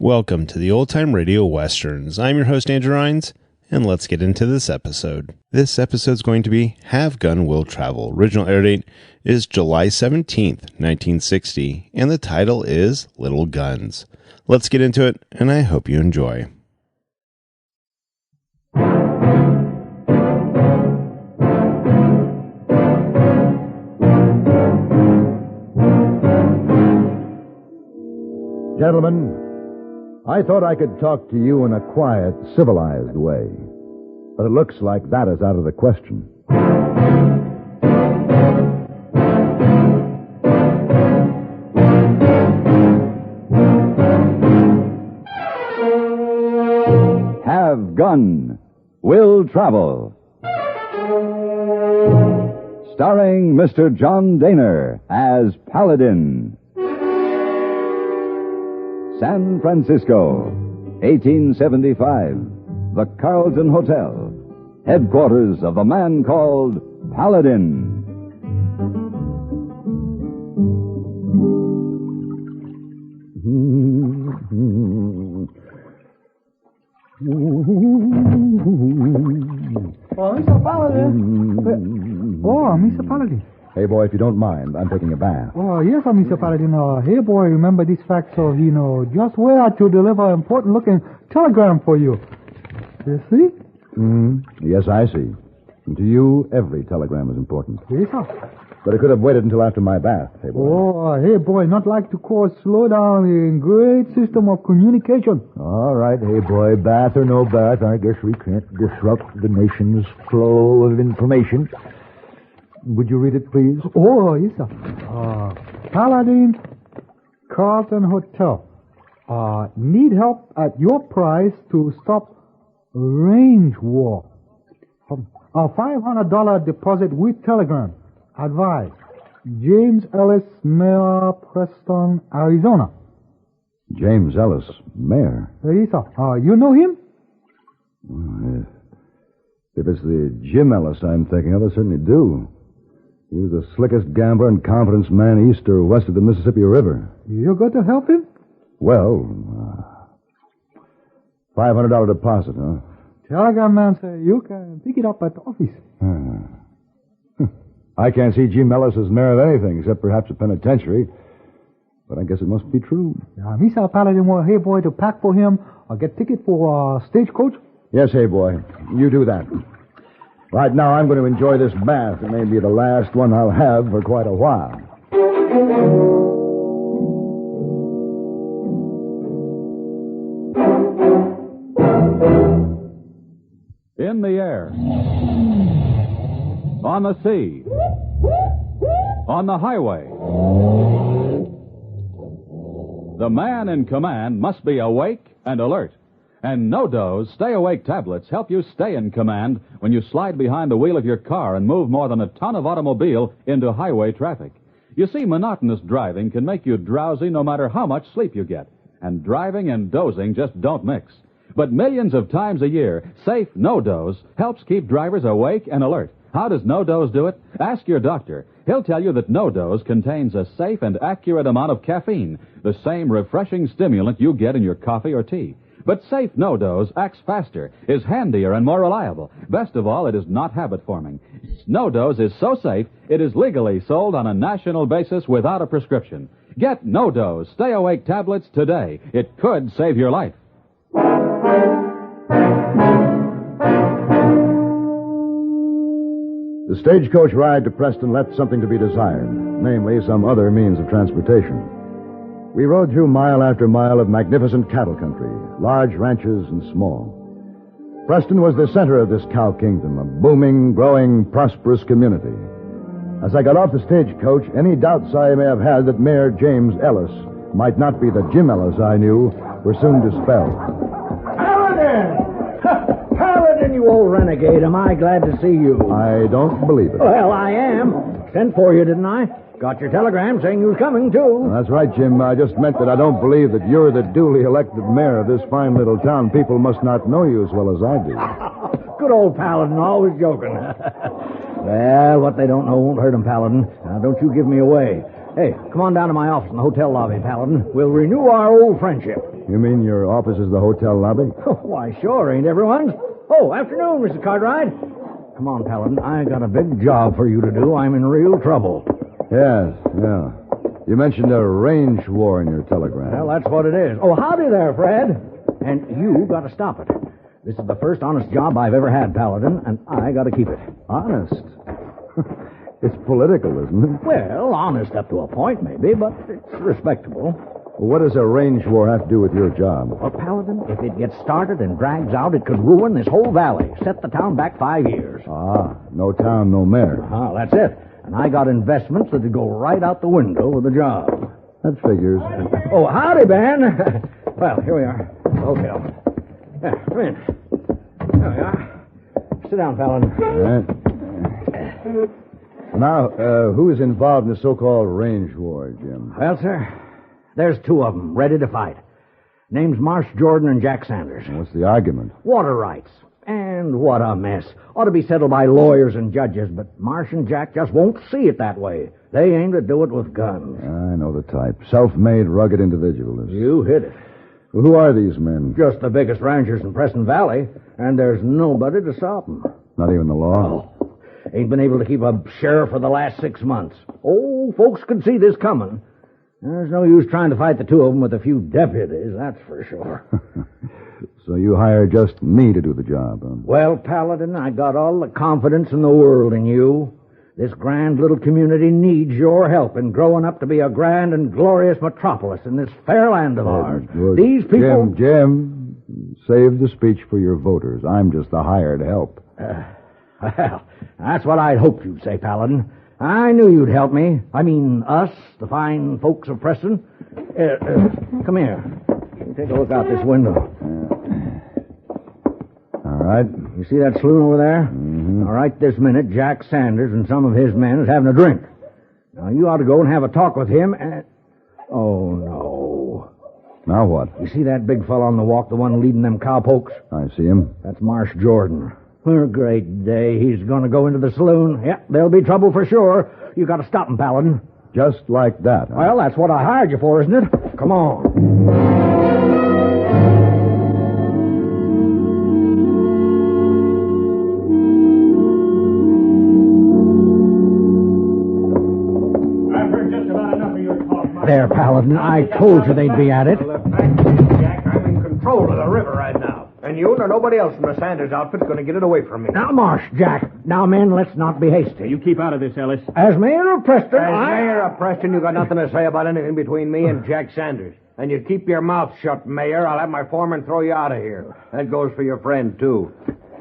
Welcome to the Old Time Radio Westerns. I'm your host, Andrew Rhynes, and let's get into this episode. This episode is going to be Have Gun Will Travel. Original air date is July 17th, 1960, and the title is Little Guns. Let's get into it, and I hope you enjoy. Gentlemen, I thought I could talk to you in a quiet, civilized way, but it looks like that is out of the question. Have Gun Will Travel. Starring Mr. John Dehner as Paladin. San Francisco, 1875. The Carlton Hotel, headquarters of a man called Paladin. Oh, Mr. Paladin. Oh, Mr. Paladin. Heyboy, if you don't mind, I'm taking a bath. Oh, yes, Mr. Paladin. Heyboy, remember this fact, so he know just where to deliver an important-looking telegram for you. You see? Yes, I see. And to you, every telegram is important. Yes, sir. But it could have waited until after my bath, Heyboy. Oh, Heyboy, not like to cause slowdown in great system of communication. All right, Heyboy, bath or no bath, I guess we can't disrupt the nation's flow of information. Would you read it, please? Oh, yes, sir. Paladin, Carlton Hotel. Need help at your price to stop range war. A $500 deposit with telegram. Advice. James Ellis, Mayor, Preston, Arizona. James Ellis, Mayor? Yes, sir. You know him? If it's the Jim Ellis I'm thinking of, I certainly do. He was the slickest gambler and confidence man east or west of the Mississippi River. You got to help him? Well, $500 deposit, huh? Telegram man say you can pick it up at the office. I can't see Jim Ellis as mayor of anything except perhaps a penitentiary. But I guess it must be true. Mr. Paladin want Heyboy to pack for him or get ticket for a stagecoach? Yes, Heyboy. You do that. Right now, I'm going to enjoy this bath. It may be the last one I'll have for quite a while. In the air. On the sea. On the highway. The man in command must be awake and alert. And No-Dose Stay Awake tablets help you stay in command when you slide behind the wheel of your car and move more than a ton of automobile into highway traffic. You see, monotonous driving can make you drowsy no matter how much sleep you get. And driving and dozing just don't mix. But millions of times a year, safe No-Dose helps keep drivers awake and alert. How does No-Dose do it? Ask your doctor. He'll tell you that No-Dose contains a safe and accurate amount of caffeine, the same refreshing stimulant you get in your coffee or tea. But safe No-Dose acts faster, is handier, and more reliable. Best of all, it is not habit-forming. No-Dose is so safe, it is legally sold on a national basis without a prescription. Get No-Dose Stay Awake tablets today. It could save your life. The stagecoach ride to Preston left something to be desired, namely some other means of transportation. We rode through mile after mile of magnificent cattle country, large ranches and small. Preston was the center of this cow kingdom, a booming, growing, prosperous community. As I got off the stagecoach, any doubts I may have had that Mayor James Ellis might not be the Jim Ellis I knew were soon dispelled. Paladin! Paladin, you old renegade, am I glad to see you? I don't believe it. Well, I am. Sent for you, didn't I? Got your telegram saying you was coming, too. That's right, Jim. I just meant that I don't believe that you're the duly elected mayor of this fine little town. People must not know you as well as I do. Good old Paladin, always joking. Well, what they don't know won't hurt them, Paladin. Now, don't you give me away. Hey, come on down to my office in the hotel lobby, Paladin. We'll renew our old friendship. You mean your office is the hotel lobby? Why, sure, ain't everyone's? Oh, afternoon, Mr. Cartwright. Come on, Paladin. I got a big job for you to do. I'm in real trouble. Yes, yeah. You mentioned a range war in your telegram. Well, that's what it is. Oh, howdy there, Fred. And you got to stop it. This is the first honest job I've ever had, Paladin, and I got to keep it. Honest? It's political, isn't it? Well, honest up to a point, maybe, but it's respectable. Well, what does a range war have to do with your job? Well, Paladin, if it gets started and drags out, it could ruin this whole valley. Set the town back 5 years. Ah, no town, no mayor. That's it. And I got investments that'd go right out the window with the job. That figures. Oh, howdy, Ben. Well, here we are. Hotel. Yeah, come in. There we are. Sit down, Paladin. All right. Now, who is involved in the so-called range war, Jim? Well, sir, there's two of them ready to fight. Names Marsh Jordan and Jack Sanders. What's the argument? Water rights. And what a mess. Ought to be settled by lawyers and judges, but Marsh and Jack just won't see it that way. They aim to do it with guns. I know the type. Self-made, rugged individualists. You hit it. Well, who are these men? Just the biggest ranchers in Preston Valley, and there's nobody to stop them. Not even the law? Oh, ain't been able to keep a sheriff for the last 6 months. Oh, folks could see this coming. There's no use trying to fight the two of them with a few deputies, that's for sure. So you hired just me to do the job, huh? Well, Paladin, I got all the confidence in the world in you. This grand little community needs your help in growing up to be a grand and glorious metropolis in this fair land of ours. Good. These people... Jim, save the speech for your voters. I'm just the hired help. Well, that's what I'd hoped you'd say, Paladin. I knew you'd help me. I mean, us, the fine folks of Preston. Come here. Take a look out this window. All right. You see that saloon over there? Mm-hmm. All right, this minute, Jack Sanders and some of his men is having a drink. Now, you ought to go and have a talk with him and... Oh, no. Now what? You see that big fellow on the walk, the one leading them cowpokes? I see him. That's Marsh Jordan. A great day. He's going to go into the saloon. Yeah, there'll be trouble for sure. You got to stop him, Paladin. Just like that, huh? Well, that's what I hired you for, isn't it? Come on. There, Paladin. I told you they'd be at it. Well, the fact is, Jack, I'm in control of the river right now. And you nor nobody else from the Sanders outfit's going to get it away from me. Now, Marsh, Jack. Now, men, let's not be hasty. You keep out of this, Ellis. As mayor of Preston, As mayor of Preston, you got nothing to say about anything between me and Jack Sanders. And you keep your mouth shut, Mayor. I'll have my foreman throw you out of here. That goes for your friend, too.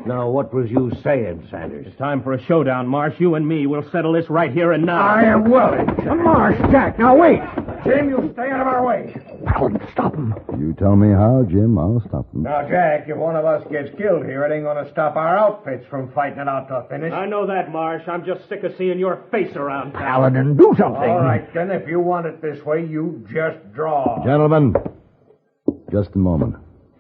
Now, what was you saying, Sanders? It's time for a showdown, Marsh. You and me. We'll settle this right here and now. I am willing. Marsh, Jack, now wait. Jim, you stay out of our way. Paladin, stop him. You tell me how, Jim. I'll stop them. Now, Jack, if one of us gets killed here, it ain't going to stop our outfits from fighting it out to a finish. I know that, Marsh. I'm just sick of seeing your face around town. Paladin, do something. All right, then, if you want it this way, you just draw. Gentlemen, just a moment.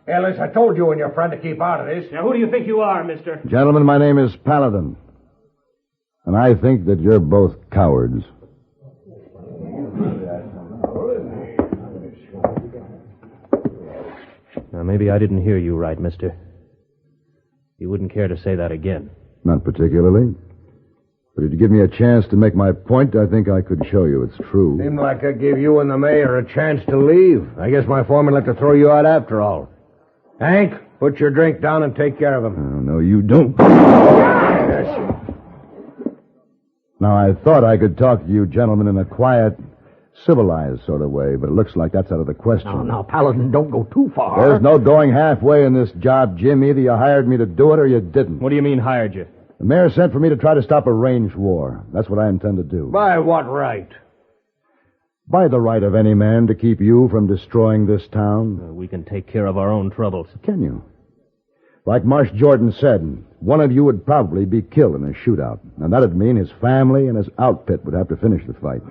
Ellis, I told you and your friend to keep out of this. Now, who do you think you are, mister? Gentlemen, my name is Paladin. And I think that you're both cowards. Now, maybe I didn't hear you right, mister. You wouldn't care to say that again. Not particularly. But if you give me a chance to make my point, I think I could show you it's true. Seemed like I gave you and the mayor a chance to leave. I guess my foreman let to throw you out after all. Hank, put your drink down and take care of him. Oh, no, you don't. Now, I thought I could talk to you gentlemen in a quiet, civilized sort of way, but it looks like that's out of the question. Now, Paladin, don't go too far. There's no going halfway in this job, Jim. Either you hired me to do it or you didn't. What do you mean, hired you? The mayor sent for me to try to stop a range war. That's what I intend to do. By what right? By the right of any man to keep you from destroying this town. We can take care of our own troubles. Can you? Like Marsh Jordan said, one of you would probably be killed in a shootout. And that'd mean his family and his outfit would have to finish the fight.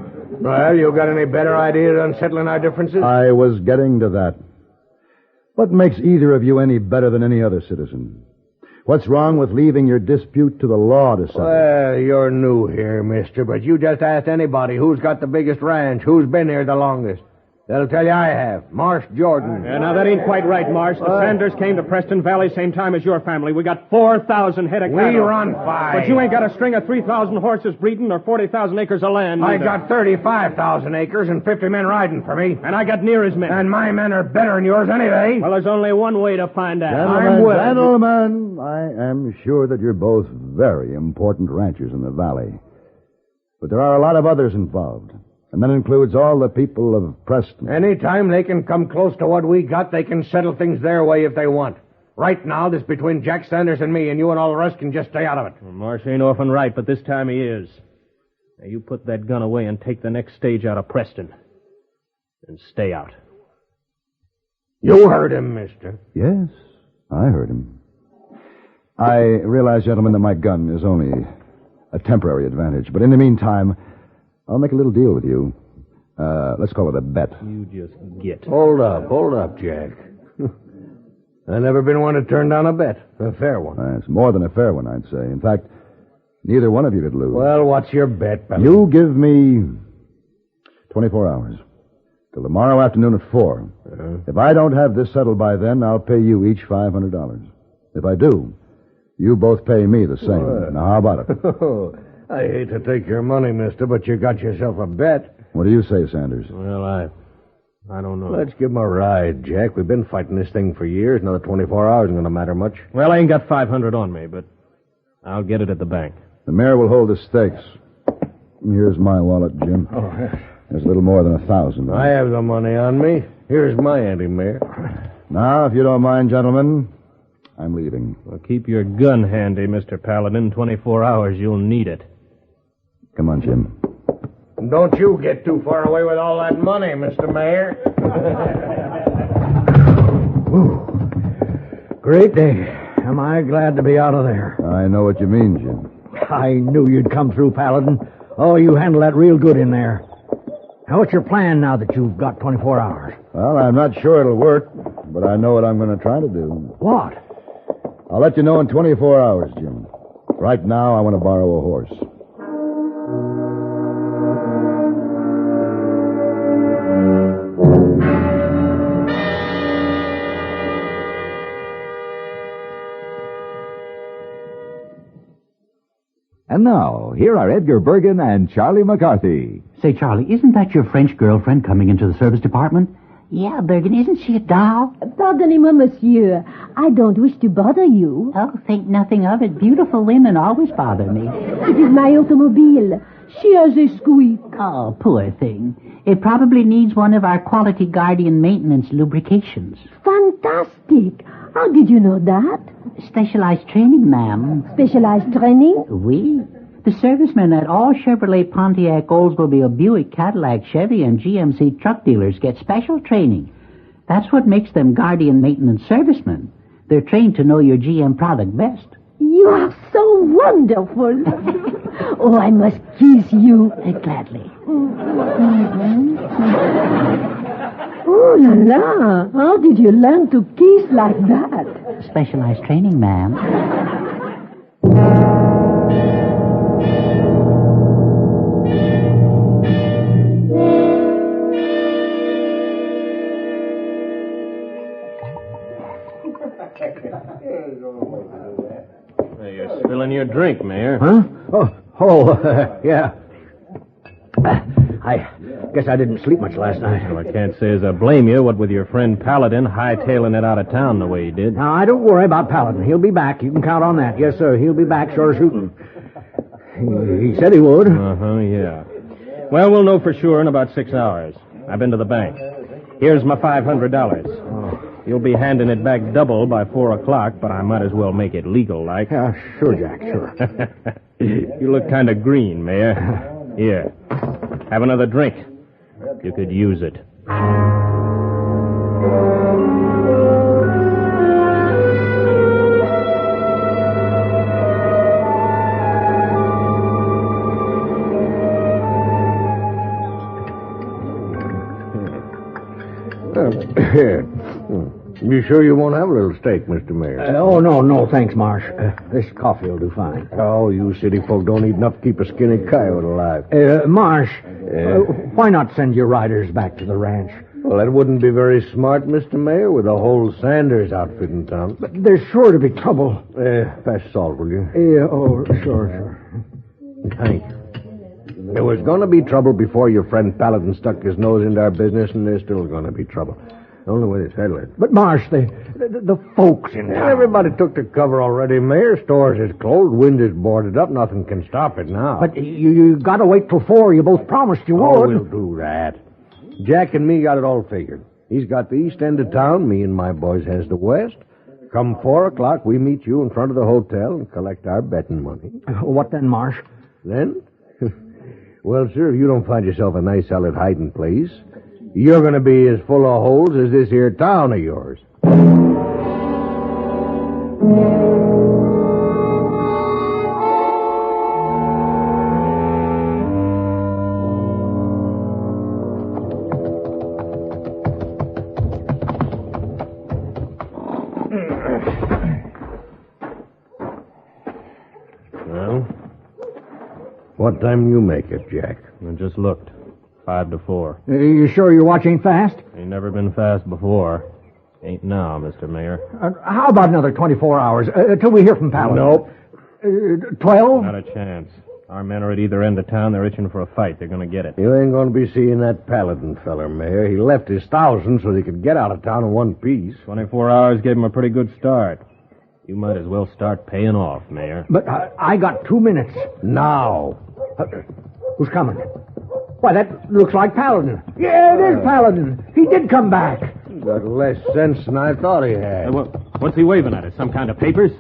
Well, you got any better ideas on settling our differences? I was getting to that. What makes either of you any better than any other citizen? What's wrong with leaving your dispute to the law to settle? Well, you're new here, mister, but you just ask anybody who's got the biggest ranch, who's been here the longest. They'll tell you I have. Marsh Jordan. Yeah, now that ain't quite right, Marsh. The Sanders came to Preston Valley same time as your family. We got 4,000 head of cattle. We run 5. But you ain't got a string of 3,000 horses breeding or 40,000 acres of land. I either. got 35,000 acres and 50 men riding for me. And I got near as many. And my men are better than yours anyway. Well, there's only one way to find out. Gentlemen, I am sure that you're both very important ranchers in the valley. But there are a lot of others involved. And that includes all the people of Preston. Anytime they can come close to what we got, they can settle things their way if they want. Right now, this between Jack Sanders and me, and you and all the rest can just stay out of it. Well, Marsh ain't often right, but this time he is. Now, you put that gun away and take the next stage out of Preston. And stay out. You heard him, mister. Yes, I heard him. I realize, gentlemen, that my gun is only a temporary advantage. But in the meantime, I'll make a little deal with you. Let's call it a bet. You just get. Hold up, Jack. I've never been one to turn down a bet. A fair one. It's more than a fair one, I'd say. In fact, neither one of you could lose. Well, what's your bet, Paladin? You give me 24 hours. Till tomorrow afternoon at 4. If I don't have this settled by then, I'll pay you each $500. If I do, you both pay me the same. Now, how about it? I hate to take your money, mister, but you got yourself a bet. What do you say, Sanders? Well, I don't know. Let's give him a ride, Jack. We've been fighting this thing for years. Another 24 hours isn't going to matter much. Well, I ain't got 500 on me, but I'll get it at the bank. The mayor will hold the stakes. Here's my wallet, Jim. Oh, yes. There's a little more than 1,000. I have the money on me. Here's my anti-mayor. Now, if you don't mind, gentlemen, I'm leaving. Well, keep your gun handy, Mr. Paladin. 24 hours, you'll need it. Come on, Jim. Don't you get too far away with all that money, Mr. Mayor. Great day. Am I glad to be out of there. I know what you mean, Jim. I knew you'd come through, Paladin. Oh, you handled that real good in there. Now, what's your plan now that you've got 24 hours? Well, I'm not sure it'll work, but I know what I'm going to try to do. What? I'll let you know in 24 hours, Jim. Right now, I want to borrow a horse. And now, here are Edgar Bergen and Charlie McCarthy. Say, Charlie, isn't that your French girlfriend coming into the service department? Yeah, Bergen, isn't she a doll? Pardonnez-moi, monsieur. I don't wish to bother you. Oh, think nothing of it. Beautiful women always bother me. It is my automobile. She has a squeak. Oh, poor thing. It probably needs one of our quality guardian maintenance lubrications. Fantastic. How did you know that? Specialized training, ma'am. Specialized training? Oui. The servicemen at all Chevrolet, Pontiac, Oldsmobile, Buick, Cadillac, Chevy, and GMC truck dealers get special training. That's what makes them guardian maintenance servicemen. They're trained to know your GM product best. You are so wonderful. Oh, I must kiss you. Gladly. Oh, la la. How did you learn to kiss like that? Specialized training, ma'am. You're spilling your drink, Mayor. Huh? Yeah. I guess I didn't sleep much last night. Well, I can't say as I blame you, what with your friend Paladin hightailing it out of town the way he did. Now, I don't worry about Paladin. He'll be back. You can count on that. Yes, sir. He'll be back, sure shooting. He said he would. Yeah. Well, we'll know for sure in about 6 hours. I've been to the bank. Here's my $500. You'll be handing it back double by 4 o'clock, but I might as well make it legal, like. Yeah, sure, Jack, sure. You look kind of green, Mayor. Here. Have another drink. You could use it. You sure you won't have a little steak, Mr. Mayor? No, thanks, Marsh. This coffee will do fine. Oh, you city folk don't eat enough to keep a skinny coyote alive. Marsh, why not send your riders back to the ranch? Well, that wouldn't be very smart, Mr. Mayor, with a whole Sanders outfit in town. But there's sure to be trouble. Pass salt, will you? Yeah, oh, sure. Thank you. There was going to be trouble before your friend Paladin stuck his nose into our business, and there's still going to be trouble. The only way to settle it. But, Marsh, the folks in town. Everybody took to cover already, Mayor. Stores is closed, wind is boarded up. Nothing can stop it now. But you got to wait till 4. You both promised you would. Oh, we'll do that. Jack and me got it all figured. He's got the east end of town. Me and my boys has the west. Come 4 o'clock, we meet you in front of the hotel and collect our betting money. What then, Marsh? Then? Well, sir, if you don't find yourself a nice solid hiding place, you're going to be as full of holes as this here town of yours. Well, what time do you make it, Jack? I just looked. 5 to 4. You sure your watch ain't fast? Ain't never been fast before. Ain't now, Mr. Mayor. How about another 24 hours, till we hear from Paladin? Nope. 12? Not a chance. Our men are at either end of town. They're itching for a fight. They're going to get it. You ain't going to be seeing that Paladin feller, Mayor. He left his 1,000 so he could get out of town in one piece. 24 hours gave him a pretty good start. You might as well start paying off, Mayor. But I got 2 minutes. Now. Who's coming? Why, that looks like Paladin. Yeah, it is Paladin. He did come back. He got less sense than I thought he had. What's he waving at us? Some kind of papers?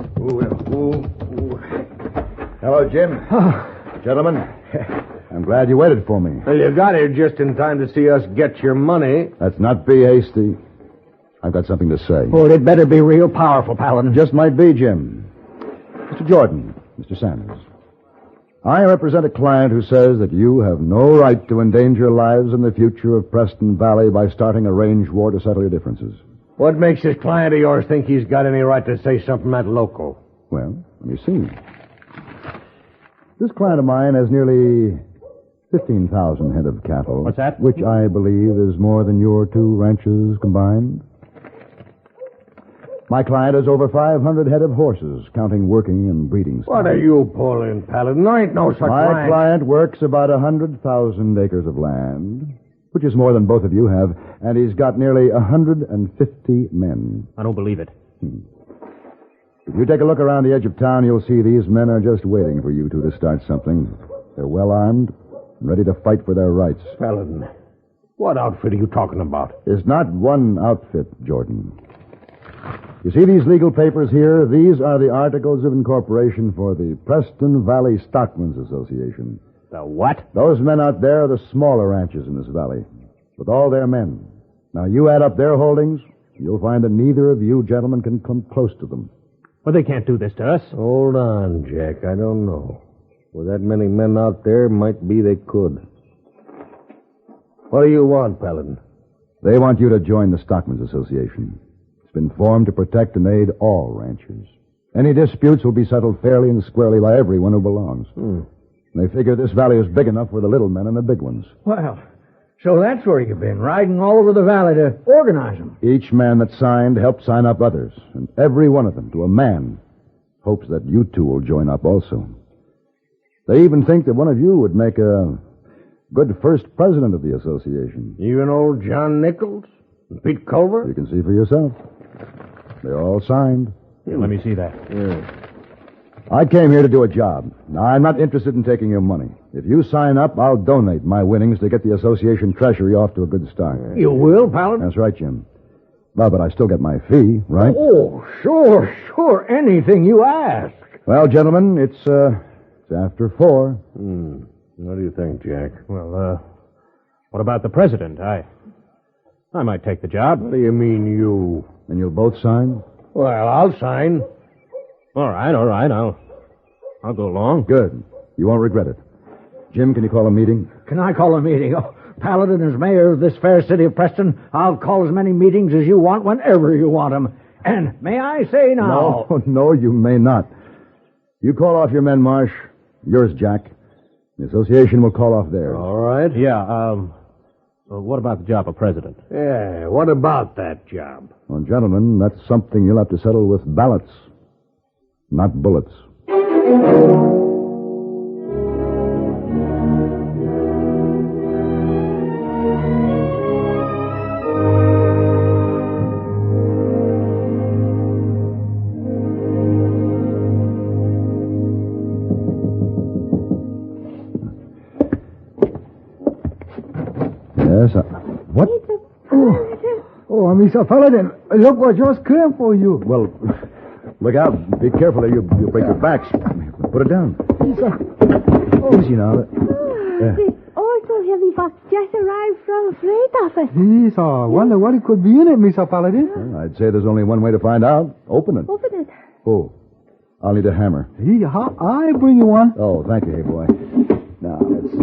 Hello, Jim. Gentlemen, I'm glad you waited for me. Well, you got here just in time to see us get your money. Let's not be hasty. I've got something to say. Oh, it better be real powerful, Paladin. Just might be, Jim. Mr. Jordan, Mr. Sanders. I represent a client who says that you have no right to endanger lives and the future of Preston Valley by starting a range war to settle your differences. What makes this client of yours think he's got any right to say something that local? Well, let me see. This client of mine has nearly 15,000 head of cattle. What's that? Which I believe is more than your 2 ranches combined. My client has over 500 head of horses, counting working and breeding. What are you pulling, Paladin? There ain't no such My client works about 100,000 acres of land, which is more than both of you have, and he's got nearly 150 men. I don't believe it. If you take a look around the edge of town, you'll see these men are just waiting for you two to start something. They're well armed and ready to fight for their rights. Paladin, what outfit are you talking about? There's not one outfit, Jordan. You see these legal papers here? These are the articles of incorporation for the Preston Valley Stockmen's Association. The what? Those men out there are the smaller ranches in this valley, with all their men. Now, you add up their holdings, you'll find that neither of you gentlemen can come close to them. Well, they can't do this to us. Hold on, Jack. I don't know. With that many men out there, might be they could. What do you want, Paladin? They want you to join the Stockmen's Association. It's been formed to protect and aid all ranchers. Any disputes will be settled fairly and squarely by everyone who belongs. They figure this valley is big enough for the little men and the big ones. Well, so that's where you've been, riding all over the valley to organize them. Each man that signed helped sign up others, and every one of them, to a man, hopes that you two will join up also. They even think that one of you would make a good first president of the association. Even old John Nichols? And Pete Culver? You can see for yourself. They're all signed. Here, let me see that. I came here to do a job. Now, I'm not interested in taking your money. If you sign up, I'll donate my winnings to get the association treasury off to a good start. You will, Paladin? That's right, Jim. Well, but I still get my fee, right? Oh, sure. Anything you ask. Well, gentlemen, it's after 4. What do you think, Jack? Well, what about the president? I might take the job. What do you mean, you? And you'll both sign? Well, I'll sign. All right. I'll go along. Good. You won't regret it. Jim, can you call a meeting? Can I call a meeting? Oh, Paladin is mayor of this fair city of Preston. I'll call as many meetings as you want whenever you want them. And may I say now... No, you may not. You call off your men, Marsh. Yours, Jack. The association will call off theirs. All right. Yeah, Well, what about the job of president? Yeah, what about that job? Well, gentlemen, that's something you'll have to settle with ballots, not bullets. Yes, what? Oh, Mr. Paladin, look what just came for you. Well, look out. Be careful or you'll break your backs. Put it down. Easy now. This also heavy box just arrived from freight office. Yes, I wonder what it could be in it, Mr. Paladin. Well, I'd say there's only one way to find out. Open it. Open it. Oh, I'll need a hammer. I bring you one. Oh, thank you, Heyboy. Now, let's...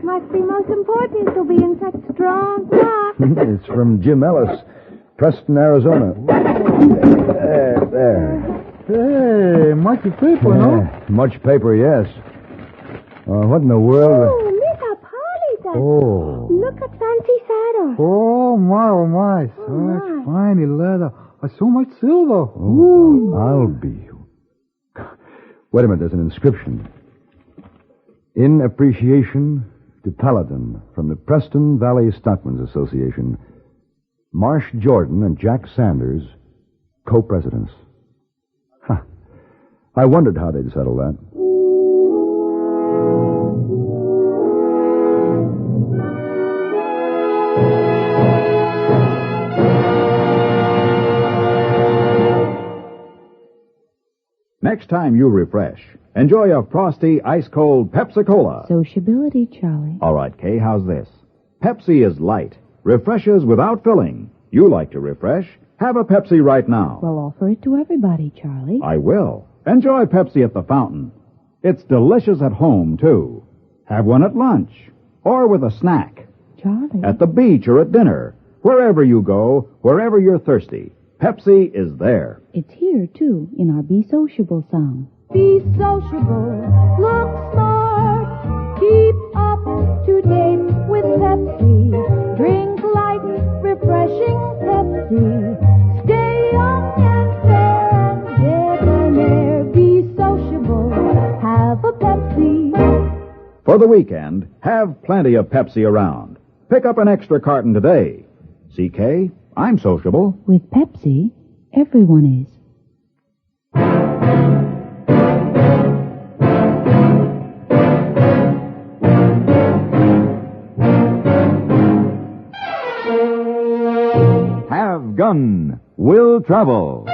Must be most important to be in such strong block. It's from Jim Ellis, Preston, Arizona. There. Hey, much paper, no? Much paper, yes. What in the world? Oh, Mr. Paladin. Oh. Look at fancy saddle. Oh, my. Such fine leather. So much silver. Oh, I'll be... Wait a minute, there's an inscription. In appreciation to Paladin from the Preston Valley Stockmen's Association, Marsh Jordan and Jack Sanders, co-presidents. Huh. I wondered how they'd settle that. Next time you refresh, enjoy a frosty, ice-cold Pepsi-Cola. Sociability, Charlie. All right, Kay, how's this? Pepsi is light, refreshes without filling. You like to refresh? Have a Pepsi right now. Well, offer it to everybody, Charlie. I will. Enjoy Pepsi at the fountain. It's delicious at home, too. Have one at lunch or with a snack. Charlie. At the beach or at dinner. Wherever you go, wherever you're thirsty, Pepsi is there. It's here, too, in our Be Sociable song. Be sociable, look smart, keep up to date with Pepsi. Drink light, refreshing Pepsi. Stay young and fair and debonair. Be sociable, have a Pepsi. For the weekend, have plenty of Pepsi around. Pick up an extra carton today. CK, I'm sociable. With Pepsi, everyone is. Have Gun Will Travel.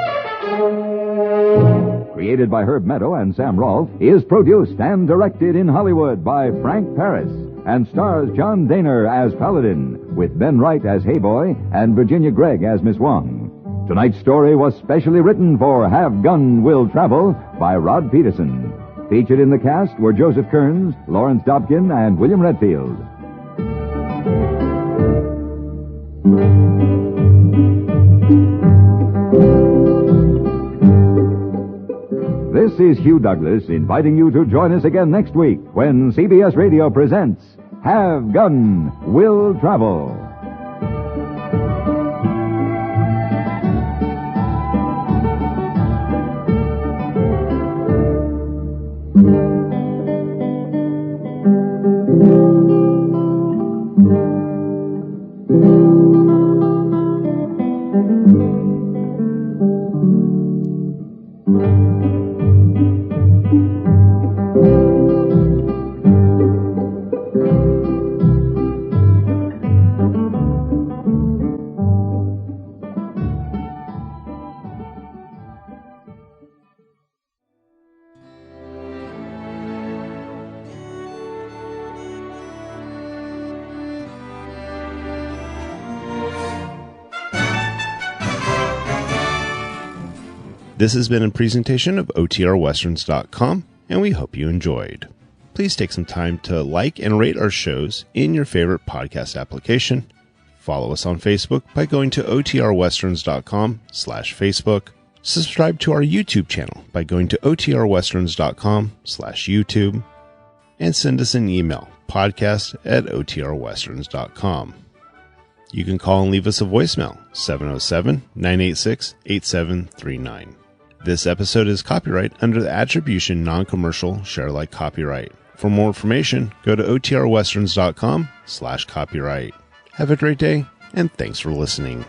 Created by Herb Meadow and Sam Rolfe, is produced and directed in Hollywood by Frank Paris and stars John Dehner as Paladin, with Ben Wright as Heyboy and Virginia Gregg as Miss Wong. Tonight's story was specially written for Have Gun Will Travel by Rod Peterson. Featured in the cast were Joseph Kearns, Lawrence Dobkin, and William Redfield. This is Hugh Douglas inviting you to join us again next week when CBS Radio presents Have Gun Will Travel. This has been a presentation of OTRWesterns.com, and we hope you enjoyed. Please take some time to like and rate our shows in your favorite podcast application. Follow us on Facebook by going to OTRWesterns.com/Facebook. Subscribe to our YouTube channel by going to OTRWesterns.com/YouTube. And send us an email podcast at OTRWesterns.com. You can call and leave us a voicemail, 707-986-8739. This episode is copyright under the Attribution Non-Commercial Share Alike Copyright. For more information, go to OTRWesterns.com/copyright. Have a great day, and thanks for listening.